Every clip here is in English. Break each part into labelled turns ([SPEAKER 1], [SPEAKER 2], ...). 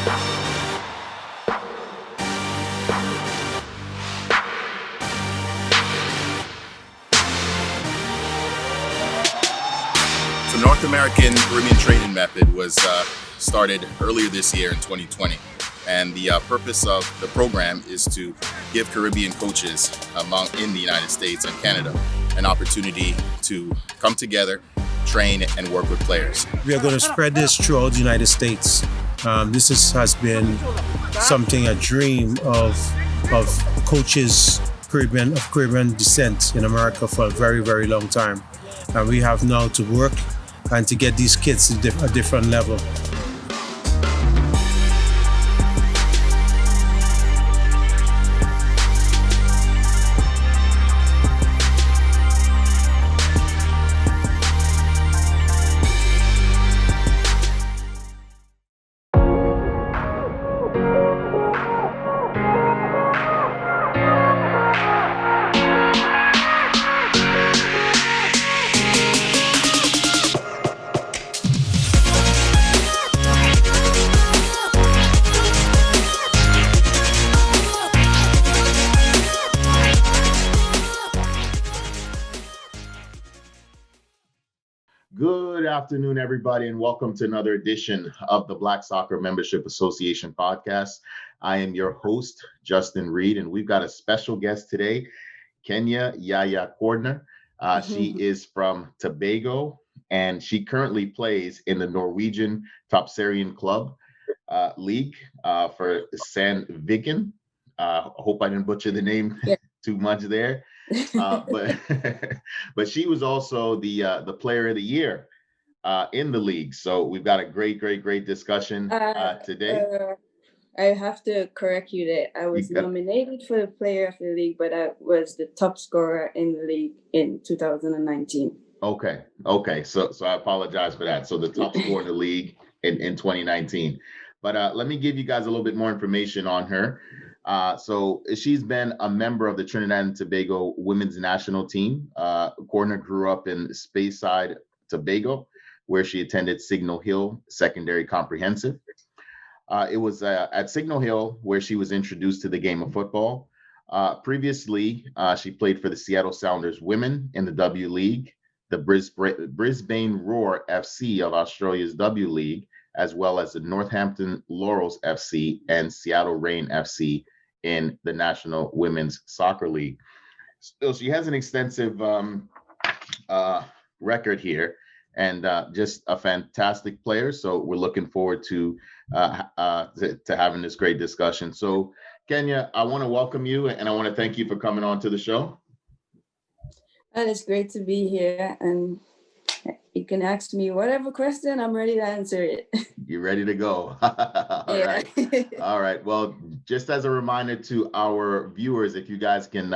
[SPEAKER 1] The North American Caribbean training method was started earlier this year in 2020. And the purpose of the program is to give Caribbean coaches in the United States and Canada an opportunity to come together, train, and work with players.
[SPEAKER 2] We are going to spread this throughout the United States. This has been a dream of coaches of Caribbean descent in America for a very, very long time. And we have now to work and to get these kids to a different level.
[SPEAKER 3] Good afternoon, everybody, and welcome to another edition of the Black Soccer Membership Association podcast. I am your host, Justin Reed, and we've got a special guest today, Kennya Yaya Cordner. She is from Tobago, and she currently plays in the Norwegian Superligan Club League for Sandviken. Hope I didn't butcher the name too much there. But she was also the player of the year in the league. So we've got a great discussion today.
[SPEAKER 4] I have to correct you there. I was nominated for the player of the league, but I was the top scorer in the league in 2019. Okay.
[SPEAKER 3] So I apologize for that. So the top scorer in the league in 2019. But let me give you guys a little bit more information on her. So she's been a member of the Trinidad and Tobago women's national team. Cordner grew up in Speyside, Tobago, where she attended Signal Hill Secondary Comprehensive. It was at Signal Hill where she was introduced to the game of football. Previously, she played for the Seattle Sounders women in the W League, the Brisbane Roar FC of Australia's W League, as well as the Northampton Laurels FC and Seattle Reign FC in the National Women's Soccer League. So she has an extensive record here and just a fantastic player. So we're looking forward to having this great discussion. So Kennya, I want to welcome you and I want to thank you for coming on to the show.
[SPEAKER 4] And it's great to be here, and you can ask me whatever question, I'm ready to answer it.
[SPEAKER 3] You ready to go? All right. Well, just as a reminder to our viewers, if you guys can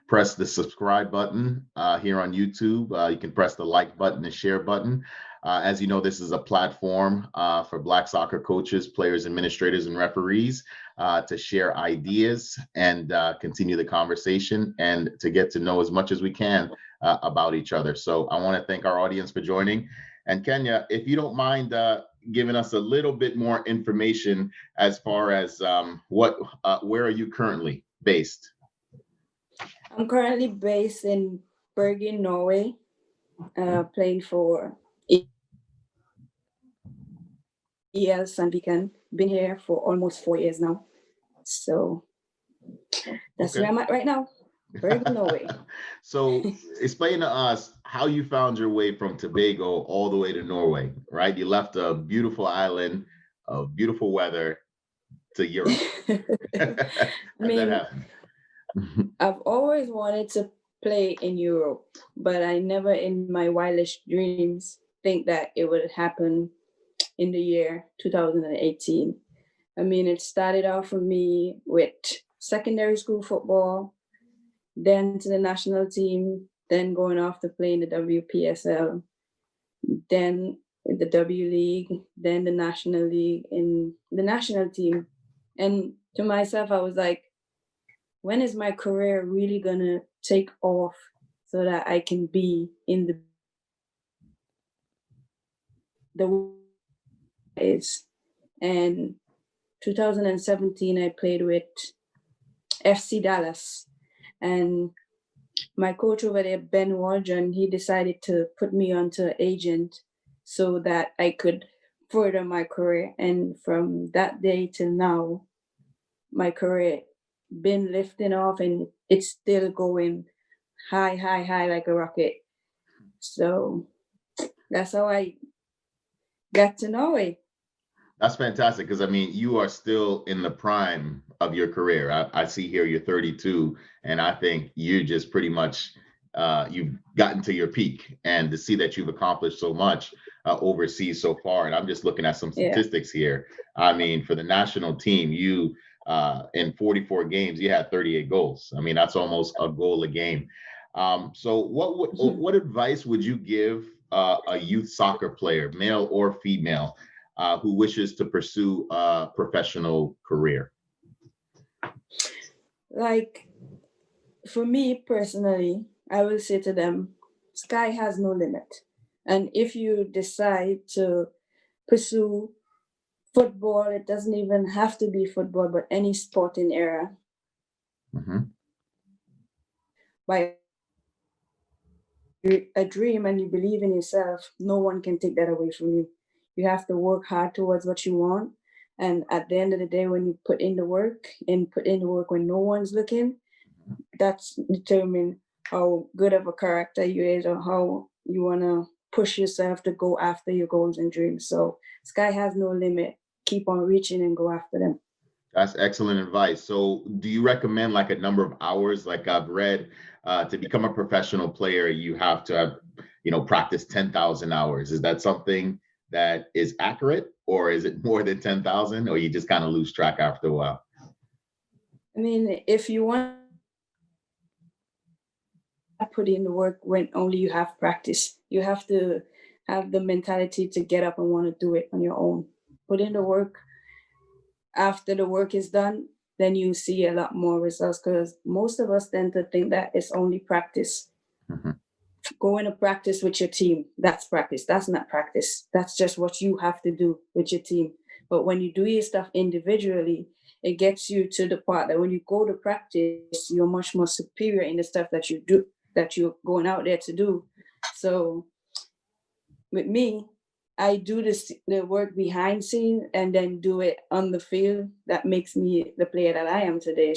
[SPEAKER 3] press the subscribe button here on YouTube, you can press the like button, the share button. As you know, this is a platform for Black soccer coaches, players, administrators, and referees to share ideas and continue the conversation and to get to know as much as we can about each other. So I want to thank our audience for joining. And Kennya, if you don't mind giving us a little bit more information as far as where are you currently based?
[SPEAKER 4] I'm currently based in Bergen, Norway, playing for IL Sandviken. Been here for almost 4 years now. So that's where I'm at right now. Bergen, Norway.
[SPEAKER 3] So explain to us how you found your way from Tobago all the way to Norway, right? You left a beautiful island of beautiful weather to Europe.
[SPEAKER 4] I mean, I've always wanted to play in Europe, but I never in my wildest dreams think that it would happen in the year 2018. I mean, it started off for me with secondary school football, then to the national team, then going off to play in the WPSL, then the W League, then the National League, in the national team. And to myself, I was like, when is my career really gonna take off so that I can be in the is? And 2017, I played with FC Dallas, and my coach over there, Ben Waldron, he decided to put me onto an agent so that I could further my career. And from that day till now, my career been lifting off, and it's still going high, high, high like a rocket. So that's how I got to Norway.
[SPEAKER 3] That's fantastic, because I mean, you are still in the prime of your career. I see here you're 32, and I think you just pretty much you've gotten to your peak. And to see that you've accomplished so much overseas so far, and I'm just looking at some statistics here. I mean, for the national team, you in 44 games, you had 38 goals. I mean, that's almost a goal a game. So what advice would you give a youth soccer player, male or female, who wishes to pursue a professional career?
[SPEAKER 4] Like, for me personally, I will say to them, sky has no limit. And if you decide to pursue football, it doesn't even have to be football, but any sporting era. By a dream and you believe in yourself, no one can take that away from you. You have to work hard towards what you want. And at the end of the day, when you put in the work when no one's looking, that's determine how good of a character you is, or how you want to push yourself to go after your goals and dreams. So sky has no limit. Keep on reaching and go after them.
[SPEAKER 3] That's excellent advice. So do you recommend like a number of hours? Like I've read, to become a professional player, you have to have, practice 10,000 hours. Is that something that is accurate, or is it more than 10,000, or you just kind of lose track after a while?
[SPEAKER 4] I mean, if you want to put in the work when only you have practice, you have to have the mentality to get up and want to do it on your own. Put in the work. After the work is done, then you see a lot more results, because most of us tend to think that it's only practice. Going to practice with your team, that's practice. That's not practice. That's just what you have to do with your team. But when you do your stuff individually, it gets you to the part that when you go to practice, you're much more superior in the stuff that you do, that you're going out there to do. So with me, I do the work behind scene and then do it on the field. That makes me the player that I am today.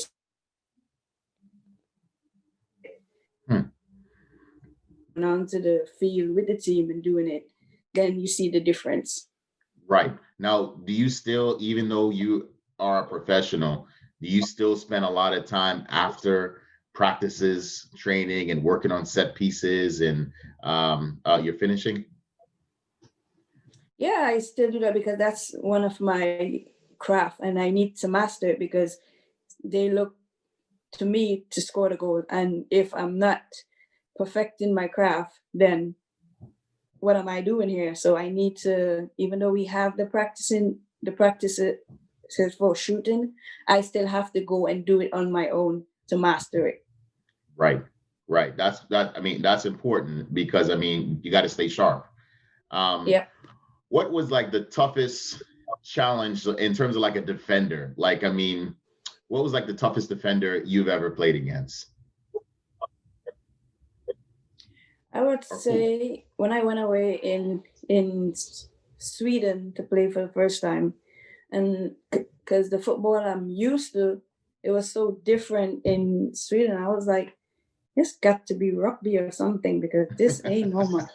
[SPEAKER 4] Onto the field with the team and doing it, then you see the difference.
[SPEAKER 3] Right. Now, do you still, even though you are a professional, do you still spend a lot of time after practices, training, and working on set pieces and your finishing?
[SPEAKER 4] Yeah, I still do that because that's one of my craft, and I need to master it because they look to me to score the goal. And if I'm not perfecting my craft, then what am I doing here? So I need to, even though we have the practices for shooting, I still have to go and do it on my own to master it.
[SPEAKER 3] Right. That's important, because you got to stay sharp.
[SPEAKER 4] Yep.
[SPEAKER 3] What was like the toughest challenge in terms of like a defender? What was like the toughest defender you've ever played against?
[SPEAKER 4] I would say when I went away in Sweden to play for the first time, and because the football I'm used to, it was so different in Sweden. I was like, this got to be rugby or something, because this ain't normal.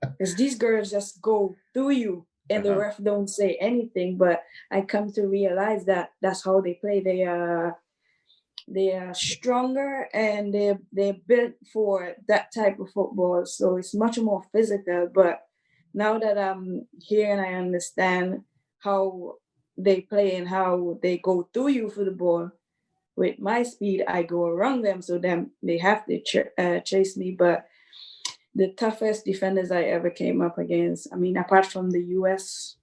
[SPEAKER 4] Because these girls just go through you and the ref don't say anything. But I come to realize that that's how they play. They are stronger, and they're built for that type of football. So it's much more physical. But now that I'm here and I understand how they play and how they go through you for the ball, with my speed, I go around them. So they have to chase me. But the toughest defenders I ever came up against, apart from the US,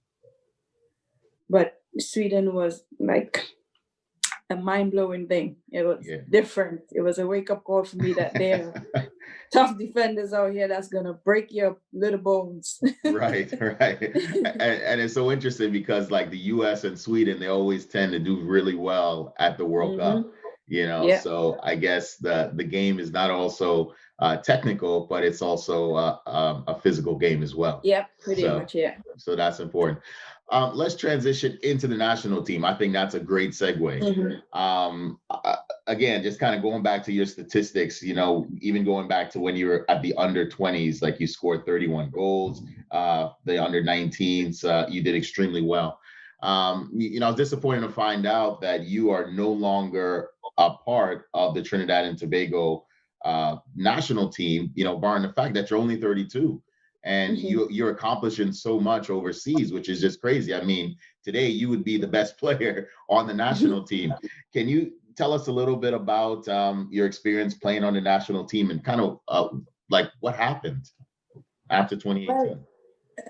[SPEAKER 4] but Sweden was like a mind-blowing thing. It was different. It was a wake-up call for me that tough defenders out here that's gonna break your little bones.
[SPEAKER 3] Right. And it's so interesting because like the US and Sweden, they always tend to do really well at the World Cup,
[SPEAKER 4] Yeah.
[SPEAKER 3] so I guess the game is not also technical, but it's also a physical game as well.
[SPEAKER 4] Yep, pretty
[SPEAKER 3] So,
[SPEAKER 4] much, yeah.
[SPEAKER 3] so that's important. Let's transition into the national team. I think that's a great segue. Again, just kind of going back to your statistics, even going back to when you were at the under 20s, like you scored 31 goals, the under 19s, you did extremely well. I was disappointed to find out that you are no longer a part of the Trinidad and Tobago national team, barring the fact that you're only 32. And you're accomplishing so much overseas, which is just crazy. I mean, today you would be the best player on the national team. Can you tell us a little bit about your experience playing on the national team and kind of like what happened after 2018?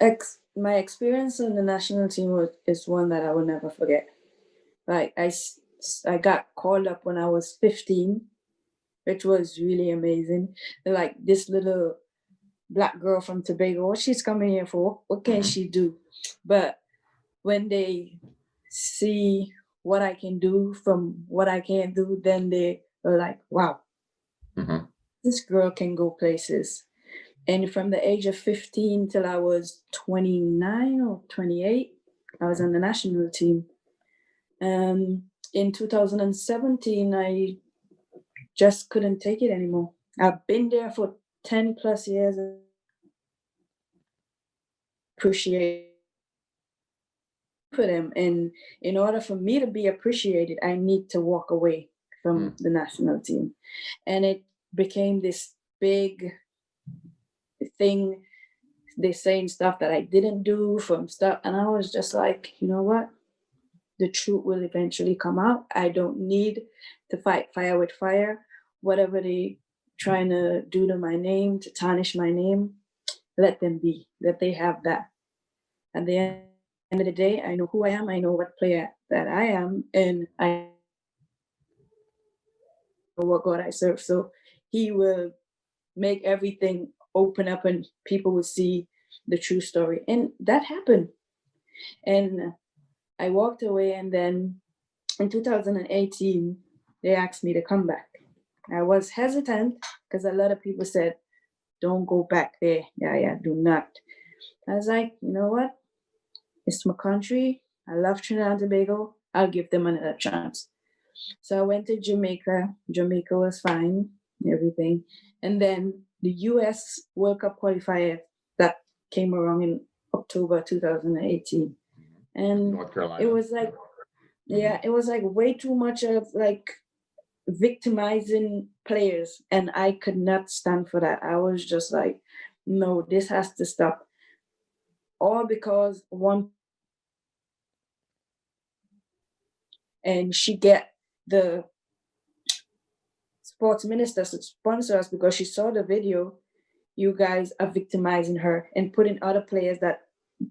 [SPEAKER 4] Well, my experience on the national team is one that I will never forget. Like I got called up when I was 15, which was really amazing. Like this little Black girl from Tobago, what she's coming here for? What can she do? But when they see what I can do from what I can't do, then they are like, wow, this girl can go places. And from the age of 15 till I was 29 or 28, I was on the national team. In 2017, I just couldn't take it anymore. I've been there for 10 plus years. Appreciate for them, and in order for me to be appreciated, I need to walk away from the national team. And it became this big thing. They're saying stuff that I didn't do from stuff, and I was just like, you know what? The truth will eventually come out. I don't need to fight fire with fire. Whatever they trying to do to my name, to tarnish my name, let them be. Let they have that. At the end of the day, I know who I am. I know what player that I am, and I know what God I serve. So He will make everything open up, and people will see the true story. And that happened. And I walked away, and then in 2018, they asked me to come back. I was hesitant because a lot of people said, don't go back there. Yeah, do not. I was like, you know what? It's my country. I love Trinidad and Tobago. I'll give them another chance. So I went to Jamaica. Jamaica was fine, everything. And then the US World Cup qualifier that came around in October 2018. And
[SPEAKER 3] North Carolina.
[SPEAKER 4] It was like, it was like way too much of like victimizing players, and I could not stand for that. I was just like, no, this has to stop. All because one, and she get the sports minister to sponsor us because she saw the video. You guys are victimizing her and putting other players that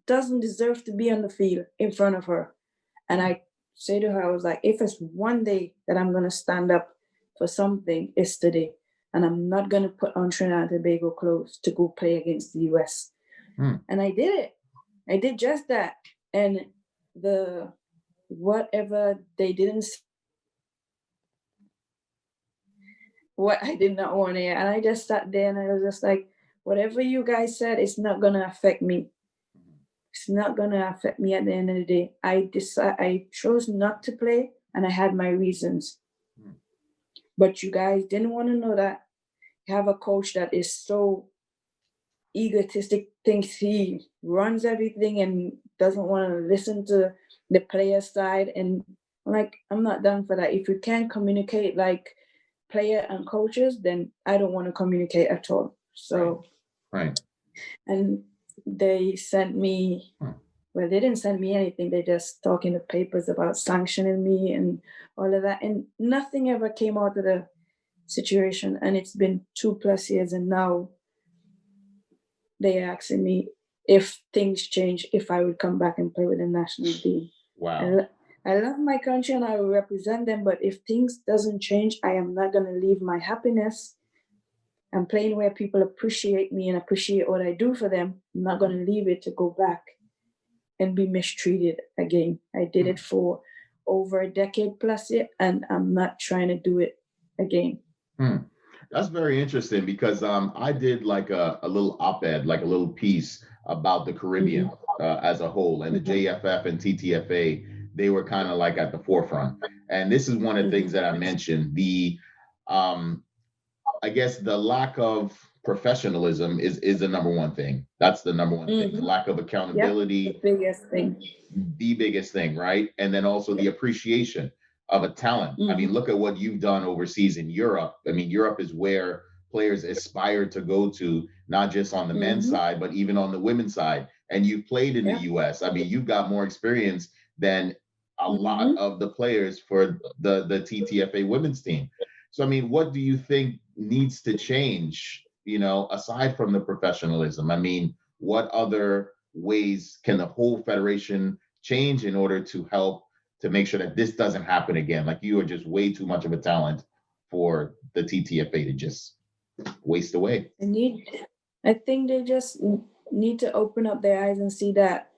[SPEAKER 4] doesn't deserve to be on the field in front of her. And I say to her, I was like, if it's one day that I'm going to stand up for something, it's today. And I'm not going to put on Trinidad and Tobago clothes to go play against the US. And I did it. I did just that. And the whatever they didn't see, what I did not want to hear. And I just sat there and I was just like, whatever you guys said, it's not going to affect me. It's not going to affect me at the end of the day. I chose not to play, and I had my reasons. But you guys didn't want to know that. You have a coach that is so egotistic, thinks he runs everything and doesn't want to listen to the player side. And I'm like, I'm not done for that. If you can't communicate like player and coaches, then I don't want to communicate at all. So,
[SPEAKER 3] right.
[SPEAKER 4] And they sent me, well, they didn't send me anything. They just talk in the papers about sanctioning me and all of that. And nothing ever came out of the situation. And it's been 2+ years. And now they're asking me if things change, if I would come back and play with the national team.
[SPEAKER 3] Wow.
[SPEAKER 4] I love my country and I will represent them. But if things doesn't change, I am not going to leave my happiness I'm playing where people appreciate me and appreciate what I do for them. I'm not going to leave it to go back and be mistreated again. I did it for over a decade plus it, and I'm not trying to do it again.
[SPEAKER 3] That's very interesting because I did like a little op-ed, like a little piece about the Caribbean as a whole, and the JFF and TTFA, they were kind of like at the forefront. And this is one of the things that I mentioned, I guess the lack of professionalism is the number one thing. That's the number one thing. The lack of accountability,
[SPEAKER 4] the biggest thing.
[SPEAKER 3] The biggest thing, right? And then also the appreciation of a talent. I mean, look at what you've done overseas in Europe. I mean, Europe is where players aspire to go to, not just on the men's side, but even on the women's side. And you've played in the US. I mean, you've got more experience than a lot of the players for the TTFA women's team. So, I mean, what do you think needs to change, aside from the professionalism? I mean, what other ways can the whole federation change in order to help to make sure that this doesn't happen again? Like, you are just way too much of a talent for the TTFA to just waste away.
[SPEAKER 4] I think they just need to open up their eyes and see that,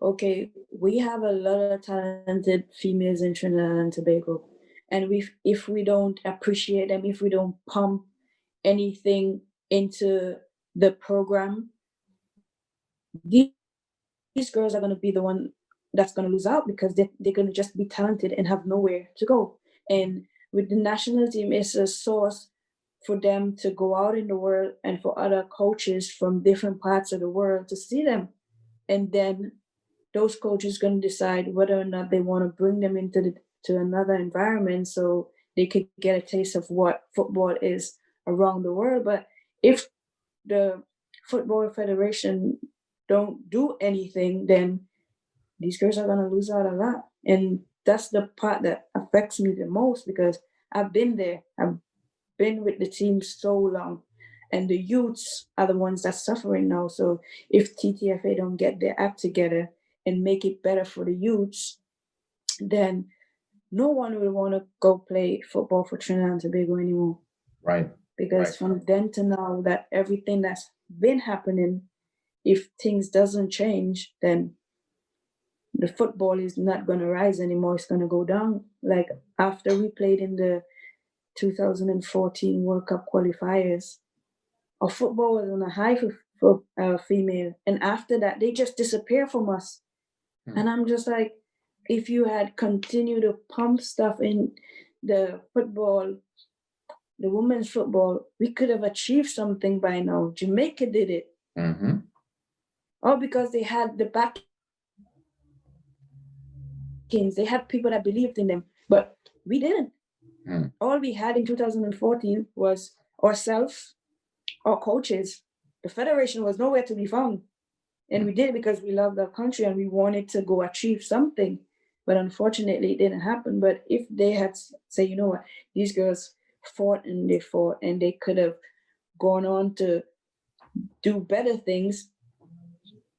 [SPEAKER 4] okay, we have a lot of talented females in Trinidad and Tobago. And if we don't appreciate them, if we don't pump anything into the program, these girls are going to be the one that's going to lose out because they're going to just be talented and have nowhere to go. And with the national team, it's a source for them to go out in the world and for other coaches from different parts of the world to see them. And then those coaches going to decide whether or not they want to bring them into to another environment so they could get a taste of what football is around the world. But if the Football Federation don't do anything, then these girls are going to lose out a lot. And that's the part that affects me the most because I've been there. I've been with the team so long. And the youths are the ones that's suffering now. So if TTFA don't get their act together and make it better for the youths, then no one will want to go play football for Trinidad and Tobago anymore.
[SPEAKER 3] Right.
[SPEAKER 4] Because from then to now, that everything that's been happening, if things doesn't change, then the football is not going to rise anymore. It's going to go down. Like after we played in the 2014 World Cup qualifiers, our football was on a high for female. And after that, they just disappear from us. And I'm just like, if you had continued to pump stuff in the football, the women's football, we could have achieved something by now. Jamaica did it. All because they had the backings. They had people that believed in them, but we didn't. All we had in 2014 was ourselves, our coaches. The federation was nowhere to be found. And we did it because we loved our country and we wanted to go achieve something. But unfortunately, it didn't happen. But if they had said, you know what, these girls fought and they could have gone on to do better things,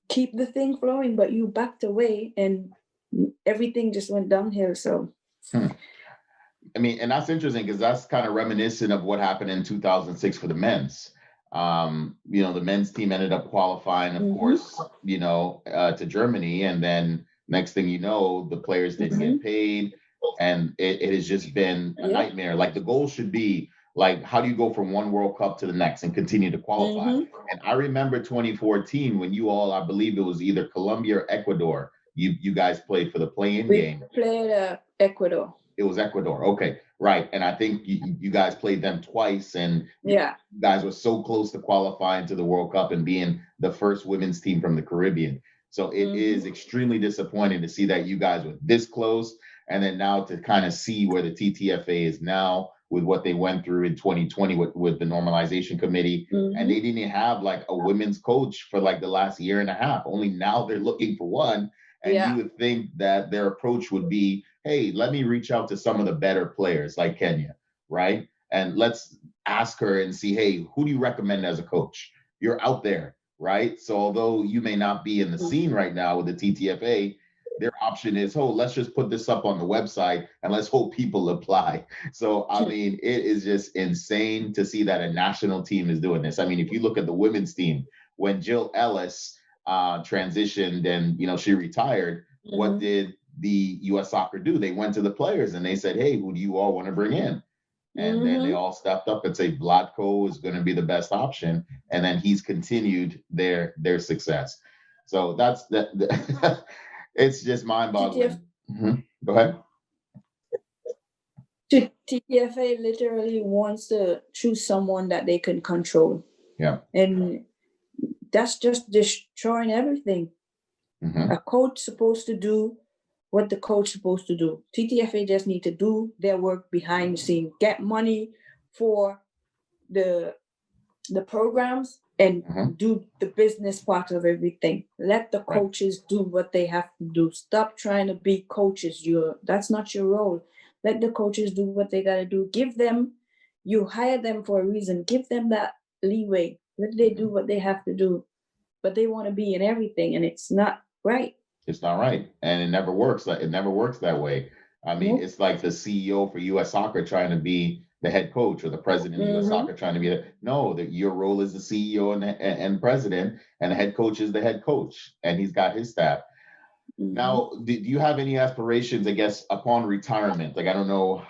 [SPEAKER 4] keep the thing flowing, but you backed away and everything just went downhill. So.
[SPEAKER 3] I mean, and that's interesting because that's kind of reminiscent of what happened in 2006 for the men's. The men's team ended up qualifying, of course, to Germany. And then next thing you know, the players didn't get paid. And it has just been a nightmare. Like the goal should be like, how do you go from one World Cup to the next and continue to qualify? And I remember 2014 when you all, I believe it was either Colombia or Ecuador. You guys played for the play-in game.
[SPEAKER 4] We played Ecuador.
[SPEAKER 3] It was Ecuador. Okay, right. And I think you guys played them twice, and you guys were so close to qualifying to the World Cup and being the first women's team from the Caribbean. So it is extremely disappointing to see that you guys were this close, and then now to kind of see where the TTFA is now with what they went through in 2020 with the normalization committee. And they didn't have like a women's coach for like the last year and a half. Only now they're looking for one. And you would think that their approach would be, hey, let me reach out to some of the better players like Kennya, right? And let's ask her and see, hey, who do you recommend as a coach? You're out there, right? So although you may not be in the scene right now with the TTFA, their option is, oh, let's just put this up on the website and let's hope people apply. So, I mean, it is just insane to see that a national team is doing this. I mean, if you look at the women's team, when Jill Ellis transitioned and, she retired, what did the U.S. Soccer do? They went to the players and they said, hey, who do you all want to bring in? And then they all stepped up and say Vlatko is going to be the best option. And then he's continued their success. So that's that. It's just mind-boggling. Go ahead.
[SPEAKER 4] TTFA literally wants to choose someone that they can control.
[SPEAKER 3] Yeah.
[SPEAKER 4] And that's just destroying everything. A coach supposed to do what the coach supposed to do. TTFA just need to do their work behind the scene, get money for the programs and do the business part of everything. Let the coaches do what they have to do. Stop trying to be coaches. That's not your role. Let the coaches do what they gotta do. You hire them for a reason. Give them that leeway. Let they do what they have to do. But they want to be in everything, and it's not right.
[SPEAKER 3] It's not right, and it never works. It never works that way. I mean, it's like the CEO for U.S. Soccer trying to be the head coach, or the president of U.S. Soccer trying to be your role is the CEO and president, and the head coach is the head coach, and he's got his staff. Now, do you have any aspirations, I guess, upon retirement? Like, I don't know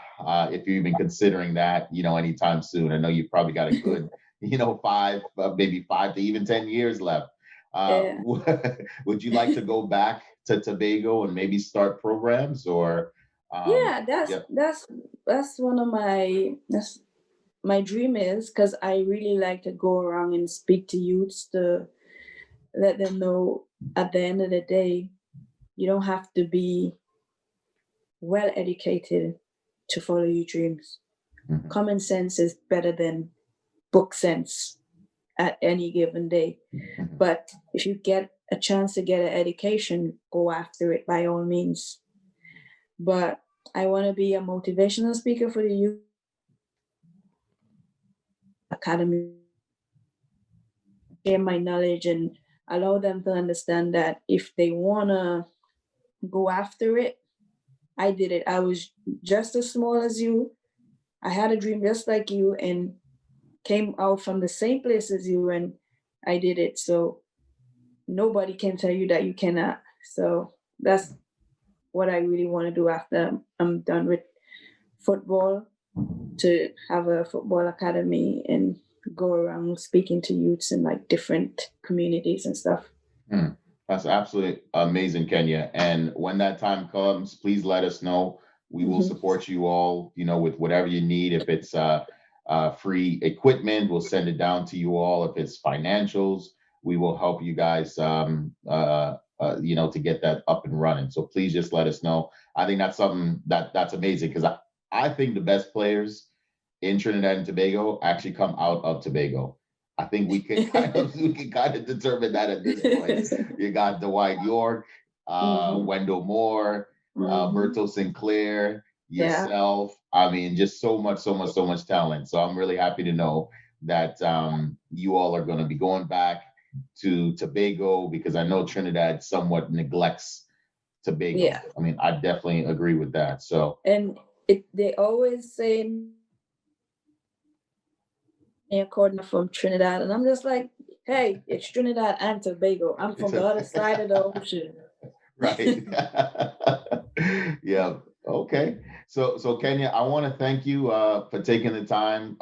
[SPEAKER 3] if you're even considering that, anytime soon. I know you've probably got a good, maybe 5 to even 10 years left. Would you like to go back to Tobago and maybe start programs, or?
[SPEAKER 4] That's one of my dream is, because I really like to go around and speak to youths to let them know at the end of the day, you don't have to be well educated to follow your dreams. Common sense is better than book sense at any given day. But if you get a chance to get an education, go after it by all means. But I want to be a motivational speaker for the youth academy, share my knowledge and allow them to understand that if they want to go after it, I did it. I was just as small as you. I had a dream just like you and came out from the same place as you, and I did it. So nobody can tell you that you cannot. So that's what I really want to do after I'm done with football, to have a football academy and go around speaking to youths in like different communities and stuff.
[SPEAKER 3] That's absolutely amazing, Kennya. And when that time comes, please let us know. We will support you all, with whatever you need. If it's free equipment, we'll send it down to you all. If it's financials, we will help you guys, to get that up and running. So please just let us know. I think that's something that's amazing, because I think the best players in Trinidad and Tobago actually come out of Tobago. I think we can kind of determine that at this point. You got Dwight York, Wendell Moore, Berto Sinclair, yourself. I mean, just so much talent. So I'm really happy to know that you all are going to be going back to Tobago, because I know Trinidad somewhat neglects Tobago. Yeah. I mean, I definitely agree with that. So,
[SPEAKER 4] and they always say Kennya Cordner from Trinidad, and I'm just like, hey, it's Trinidad and Tobago. I'm from the other side of the ocean.
[SPEAKER 3] Right. Yeah. Okay. So Kennya, I want to thank you for taking the time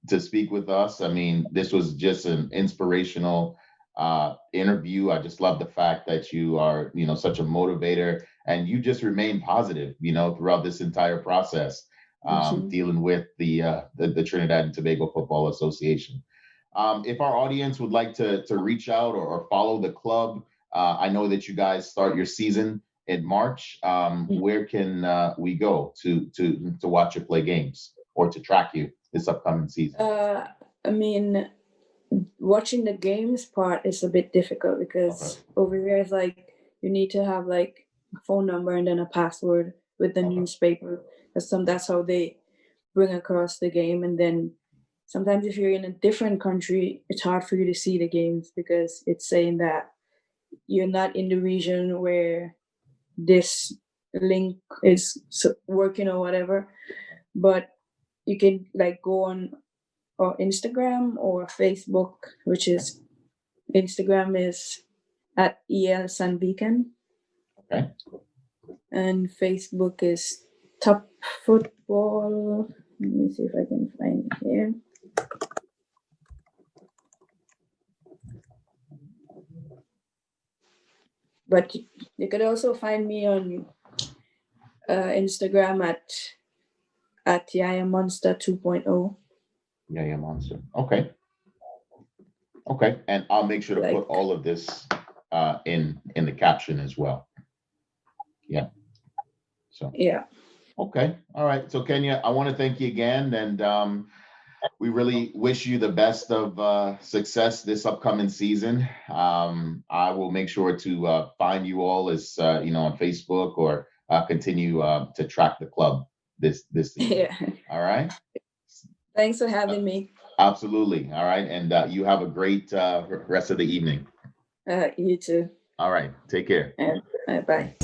[SPEAKER 3] to speak with us. I mean, this was just an inspirational interview. I just love the fact that you are, such a motivator, and you just remain positive, throughout this entire process, dealing with the Trinidad and Tobago Football Association. If our audience would like to reach out or follow the club, I know that you guys start your season in March. Where can we go to watch you play games or to track you this upcoming season?
[SPEAKER 4] I mean, watching the games part is a bit difficult, because over here it's like you need to have like a phone number and then a password with the newspaper. That's how they bring across the game. And then sometimes if you're in a different country, it's hard for you to see the games, because it's saying that you're not in the region where this link is working or whatever. But you can like go on or Instagram or Facebook, which is Instagram is at IL Sandviken.
[SPEAKER 3] Okay.
[SPEAKER 4] And Facebook is Top Football. Let me see if I can find it here. But you could also find me on Instagram at Yaya Monster 2.0.
[SPEAKER 3] Yaya Monster. Okay. Okay. And I'll make sure to put all of this in the caption as well. Yeah. So
[SPEAKER 4] yeah.
[SPEAKER 3] Okay. All right. So Kennya, I want to thank you again, and we really wish you the best of success this upcoming season. I will make sure to find you all as on Facebook, or continue to track the club this season.
[SPEAKER 4] Yeah.
[SPEAKER 3] All right.
[SPEAKER 4] Thanks for having me.
[SPEAKER 3] Absolutely. All right. And you have a great rest of the evening.
[SPEAKER 4] You too.
[SPEAKER 3] All right. Take care.
[SPEAKER 4] Bye.